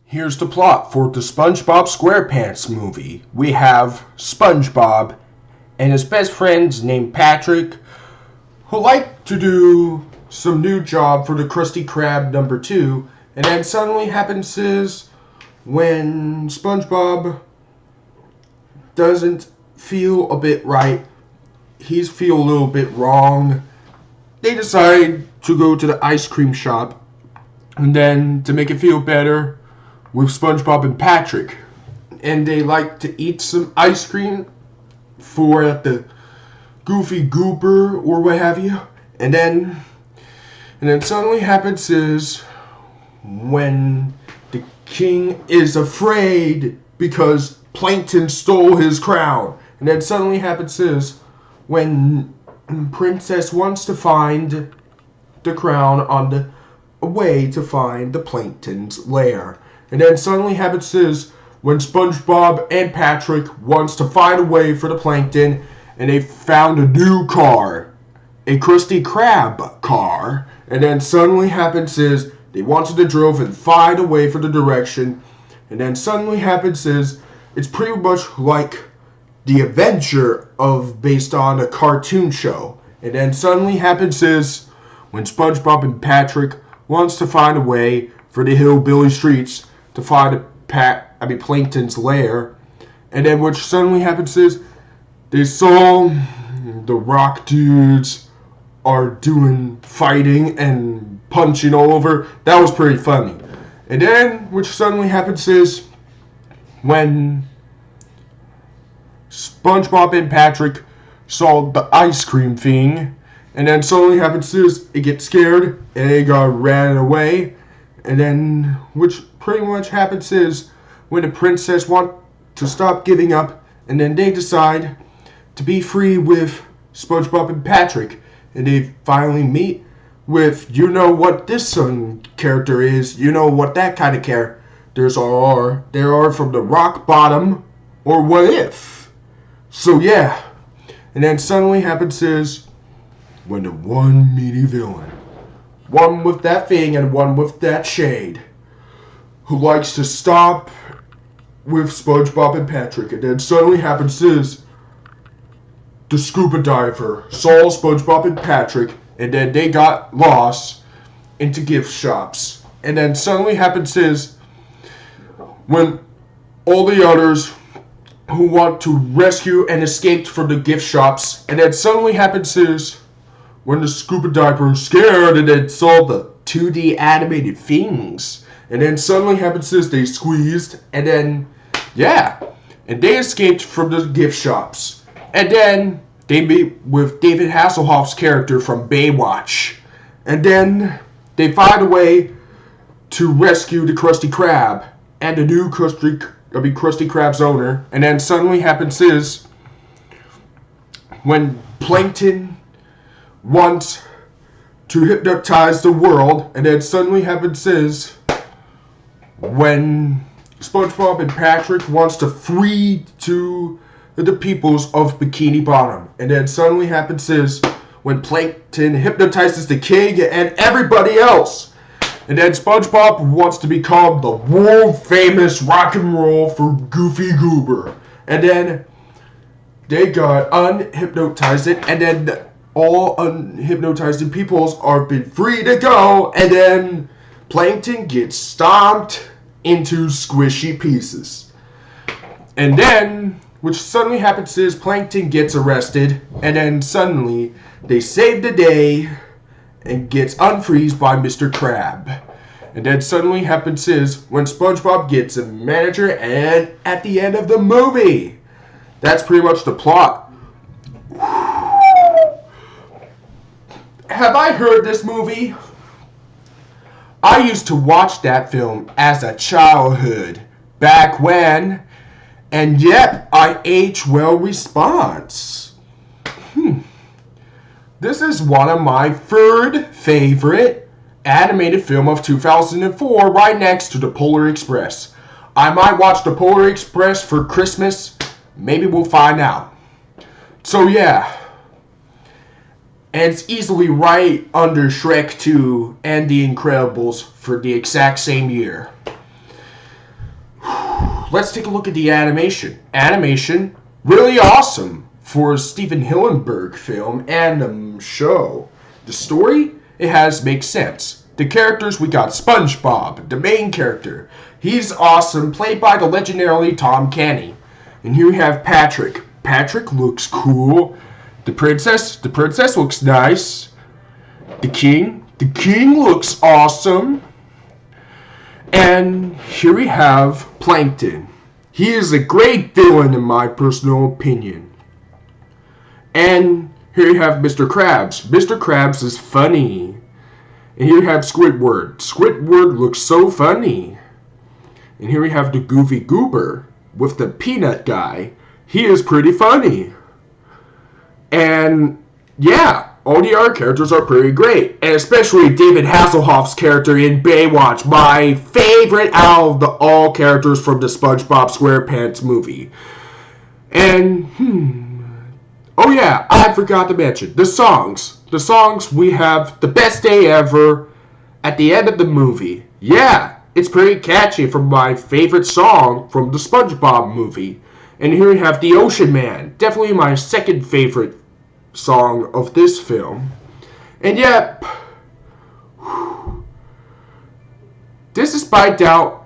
Here's the plot for the SpongeBob SquarePants movie. We have SpongeBob and his best friends named Patrick, who like to do some new job for the Krusty Krab #2, and then suddenly happens is when SpongeBob doesn't feel a bit right, he's feel a little bit wrong, they decide to go to the ice cream shop, and then to make it feel better with SpongeBob and Patrick, and they like to eat some ice cream for the Goofy Goober or what have you, and then suddenly happens is when the king is afraid because Plankton stole his crown, and then suddenly happens is when Princess wants to find the crown on the way to find the Plankton's lair. And then suddenly happens is when SpongeBob and Patrick wants to find a way for the Plankton, and they found a new car, a Krusty Krab car. And then suddenly happens is they wanted to drove and find a way for the direction. And then suddenly happens is it's pretty much like the adventure of based on a cartoon show. And then suddenly happens is when SpongeBob and Patrick wants to find a way for the hillbilly streets to find Plankton's lair, and then what suddenly happens is they saw the rock dudes are doing fighting and punching all over. That was pretty funny. And then what suddenly happens is when SpongeBob and Patrick saw the ice cream thing, and then suddenly happens is it gets scared and they ran away. And then, which pretty much happens is when the princess wants to stop giving up, and then they decide to be free with SpongeBob and Patrick, and they finally meet with, you know what this character is, you know what that kind of characters are. They are from the Rock Bottom or What If. So yeah, and then suddenly happens is when the one meaty villain, one with that thing and one with that shade, who likes to stop with SpongeBob and Patrick, and then suddenly happens is the scuba diver saw SpongeBob and Patrick, and then they got lost into gift shops. And then suddenly happens is when all the others who want to rescue and escape from the gift shops, and then suddenly happens is when the scuba diver was scared and then saw the 2D animated things. And then suddenly happens is they squeezed, and then, yeah, and they escaped from the gift shops. And then they meet with David Hasselhoff's character from Baywatch. And then they find a way to rescue the Krusty Krab and the new Krusty Krab's owner. And then suddenly happens is when Plankton wants to hypnotize the world, and then suddenly happens is when SpongeBob and Patrick wants to free to the peoples of Bikini Bottom, and then suddenly happens is when Plankton hypnotizes the king and everybody else, and then SpongeBob wants to become the world famous rock and roll for Goofy Goober, and then they got unhypnotized, and then all unhypnotized peoples are been free to go, and then Plankton gets stomped into squishy pieces. And then, which suddenly happens is Plankton gets arrested, and then suddenly they save the day and gets unfreezed by Mr. Krab. And then suddenly happens is when SpongeBob gets a manager, and at the end of the movie. That's pretty much the plot. Have I heard this movie? I used to watch that film as a childhood back when, and yep, I age well response. This is one of my third favorite animated film of 2004, right next to The Polar Express. I might watch The Polar Express for Christmas. Maybe we'll find out. So yeah. And it's easily right under Shrek 2 and The Incredibles for the exact same year. let's take a look at the animation. Animation, really awesome for a Steven Hillenburg film and show. The story, makes sense. The characters, we got SpongeBob, the main character. He's awesome, played by the legendary Tom Kenny. And here we have Patrick. Patrick looks cool. The princess looks nice. The king looks awesome. And here we have Plankton. He is a great villain in my personal opinion. And here you have Mr. Krabs. Mr. Krabs is funny. And here you have Squidward. Squidward looks so funny. And here we have the Goofy Goober with the peanut guy. He is pretty funny. And yeah, all the other characters are pretty great. And especially David Hasselhoff's character in Baywatch, my favorite out of all characters from the SpongeBob SquarePants movie. And, oh yeah, I forgot to mention, the songs. The songs, we have The Best Day Ever at the end of the movie. Yeah, it's pretty catchy from my favorite song from the SpongeBob movie. And here we have The Ocean Man, definitely my second favorite song of this film. And yet, this is by doubt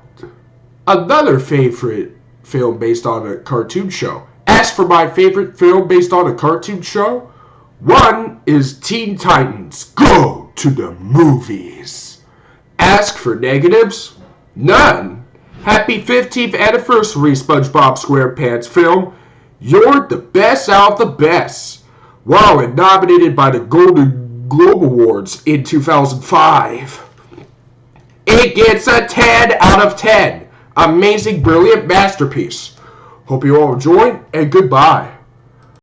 another favorite film based on a cartoon show. As for my favorite film based on a cartoon show, one is Teen Titans Go to the Movies. Ask for negatives? None. Happy 15th anniversary, SpongeBob SquarePants film. You're the best out of the best. Wow, and nominated by the Golden Globe Awards in 2005. It gets a 10 out of 10. Amazing, brilliant masterpiece. Hope you all enjoyed, and goodbye.